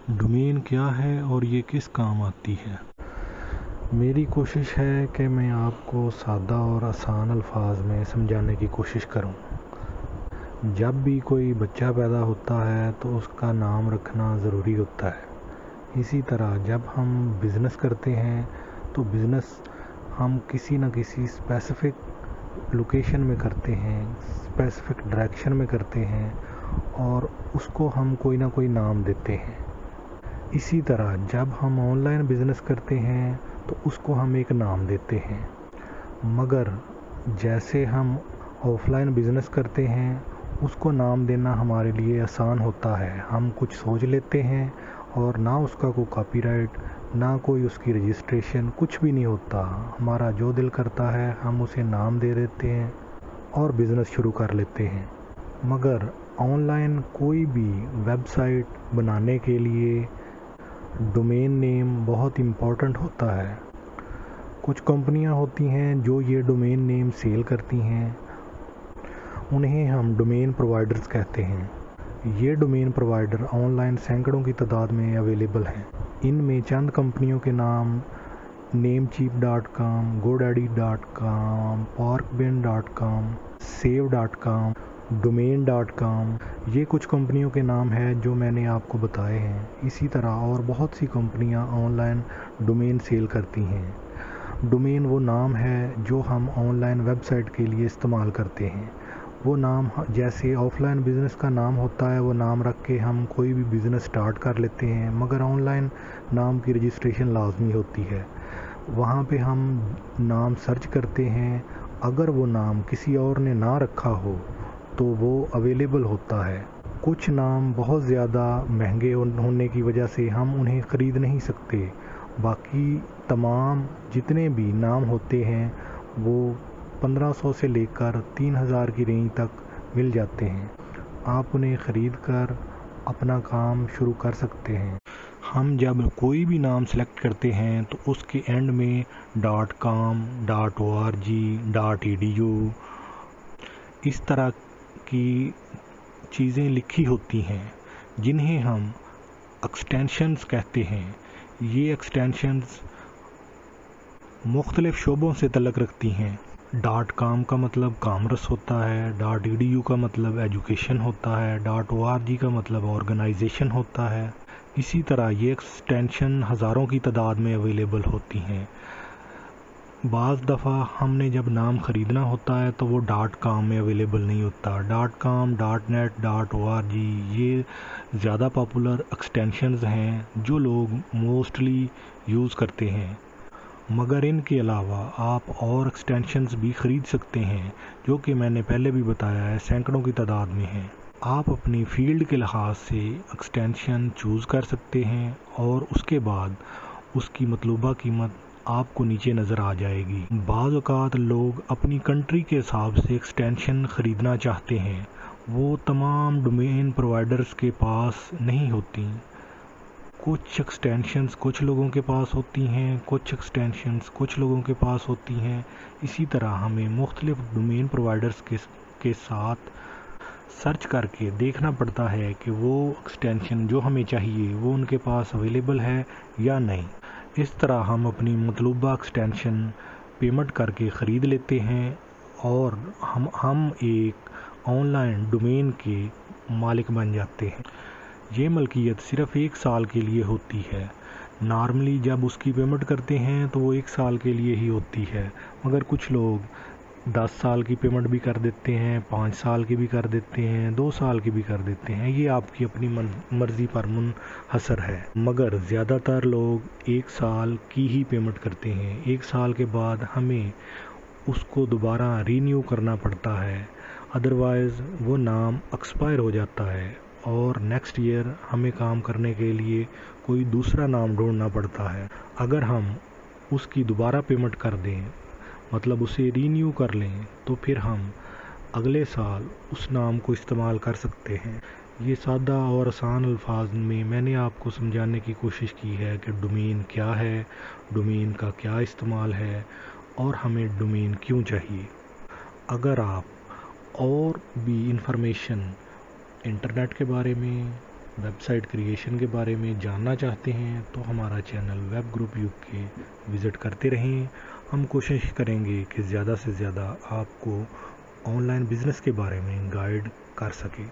Domain क्या है और ये किस काम आती है। मेरी कोशिश है कि मैं आपको सादा और आसान अल्फाज में समझाने की कोशिश करूं। जब भी कोई बच्चा पैदा होता है तो उसका नाम रखना ज़रूरी होता है। इसी तरह जब हम बिज़नेस करते हैं तो बिज़नेस हम किसी न किसी स्पेसिफ़िक लोकेशन में करते हैं, स्पेसिफ़िक डायरेक्शन में करते हैं और उसको हम कोई ना कोई नाम देते हैं। इसी तरह जब हम ऑनलाइन बिज़नेस करते हैं तो उसको हम एक नाम देते हैं, मगर जैसे हम ऑफलाइन बिज़नेस करते हैं उसको नाम देना हमारे लिए आसान होता है। हम कुछ सोच लेते हैं और ना उसका कोई कॉपीराइट, ना कोई उसकी रजिस्ट्रेशन, कुछ भी नहीं होता। हमारा जो दिल करता है हम उसे नाम दे देते हैं और बिज़नेस शुरू कर लेते हैं। मगर ऑनलाइन कोई भी वेबसाइट बनाने के लिए डोमेन नेम बहुत इम्पोर्टेंट होता है। कुछ कंपनियां होती हैं जो ये डोमेन नेम सेल करती हैं, उन्हें हम डोमेन प्रोवाइडर्स कहते हैं। ये डोमेन प्रोवाइडर ऑनलाइन सैकड़ों की तादाद में अवेलेबल हैं। इनमें चंद कंपनियों के नाम namecheap.com, godaddy.com, parkbin.com, save.com, domain.com, ये कुछ कंपनियों के नाम हैं जो मैंने आपको बताए हैं। इसी तरह और बहुत सी कंपनियां ऑनलाइन डोमेन सेल करती हैं। डोमेन वो नाम है जो हम ऑनलाइन वेबसाइट के लिए इस्तेमाल करते हैं। वो नाम जैसे ऑफलाइन बिज़नेस का नाम होता है, वो नाम रख के हम कोई भी बिज़नेस स्टार्ट कर लेते हैं, मगर ऑनलाइन नाम की रजिस्ट्रेशन लाजमी होती है। वहाँ पे हम नाम सर्च करते हैं, अगर वो नाम किसी और ने ना रखा हो तो वो अवेलेबल होता है। कुछ नाम बहुत ज़्यादा महंगे होने की वजह से हम उन्हें ख़रीद नहीं सकते। बाकी तमाम जितने भी नाम होते हैं वो 1500 से लेकर 3000 की रेंज तक मिल जाते हैं। आप उन्हें ख़रीद कर अपना काम शुरू कर सकते हैं। हम जब कोई भी नाम सेलेक्ट करते हैं तो उसके एंड में .com, .org, .edu इस तरह की चीज़ें लिखी होती हैं, जिन्हें हम एक्सटेंशंस कहते हैं। ये एक्सटेंशंस मुख्तलिफ़ शोबों से तल्लुक़ रखती हैं। .com का मतलब कॉमर्स होता है, .edu का मतलब एजुकेशन होता है, .org का मतलब ऑर्गेनाइजेशन होता है। इसी तरह ये एक्सटेंशन हज़ारों की तादाद में अवेलेबल होती हैं। बाज़ दफ़ा हमने जब नाम ख़रीदना होता है तो वो .com में अवेलेबल नहीं होता। .com, .net, .org ये ज़्यादा पॉपुलर एक्सटेंशंस हैं जो लोग मोस्टली यूज़ करते हैं। मगर इनके अलावा आप और एक्सटेंशंस भी ख़रीद सकते हैं, जो कि मैंने पहले भी बताया है सैकड़ों की तादाद में हैं। आप अपनी फ़ील्ड के लिहाज से एक्सटेंशन चूज़ कर सकते हैं और उसके बाद उसकी मतलूबा कीमत आपको नीचे नज़र आ जाएगी। बाज़ औक़ात लोग अपनी कंट्री के हिसाब से एक्सटेंशन ख़रीदना चाहते हैं, वो तमाम डोमेन प्रोवाइडर्स के पास नहीं होती। कुछ एक्सटेंशंस कुछ लोगों के पास होती हैं, कुछ एक्सटेंशंस कुछ लोगों के पास होती हैं। इसी तरह हमें मुख्तलिफ़ डोमेन प्रोवाइडर्स के साथ सर्च करके देखना पड़ता है कि वो एक्सटेंशन जो हमें चाहिए वो उनके पास अवेलेबल है या नहीं। इस तरह हम अपनी मतलूबा एक्सटेंशन पेमेंट करके ख़रीद लेते हैं और हम एक ऑनलाइन डोमेन के मालिक बन जाते हैं। ये मलकियत सिर्फ़ 1 साल के लिए होती है। नॉर्मली जब उसकी पेमेंट करते हैं तो वो 1 साल के लिए ही होती है, मगर कुछ लोग 10 साल की पेमेंट भी कर देते हैं, 5 साल की भी कर देते हैं, 2 साल की भी कर देते हैं। ये आपकी अपनी मर्ज़ी पर मुनहसर है, मगर ज़्यादातर लोग 1 साल की ही पेमेंट करते हैं। 1 साल के बाद हमें उसको दोबारा रीन्यू करना पड़ता है, अदरवाइज़ वो नाम एक्सपायर हो जाता है और नेक्स्ट ईयर हमें काम करने के लिए कोई दूसरा नाम ढूंढना पड़ता है। अगर हम उसकी दोबारा पेमेंट कर दें, मतलब उसे रीन्यू कर लें, तो फिर हम अगले साल उस नाम को इस्तेमाल कर सकते हैं। ये सादा और आसान अल्फाज में मैंने आपको समझाने की कोशिश की है कि डोमेन क्या है, डोमेन का क्या इस्तेमाल है और हमें डोमेन क्यों चाहिए। अगर आप और भी इंफॉर्मेशन इंटरनेट के बारे में, ویب سائٹ کریشن کے بارے میں جاننا چاہتے ہیں تو ہمارا channel web group UK visit کرتے رہیں. ہم کوشش کریں گے کہ زیادہ سے زیادہ آپ کو آن لائن بزنس کے بارے میں گائیڈ کر سکیں.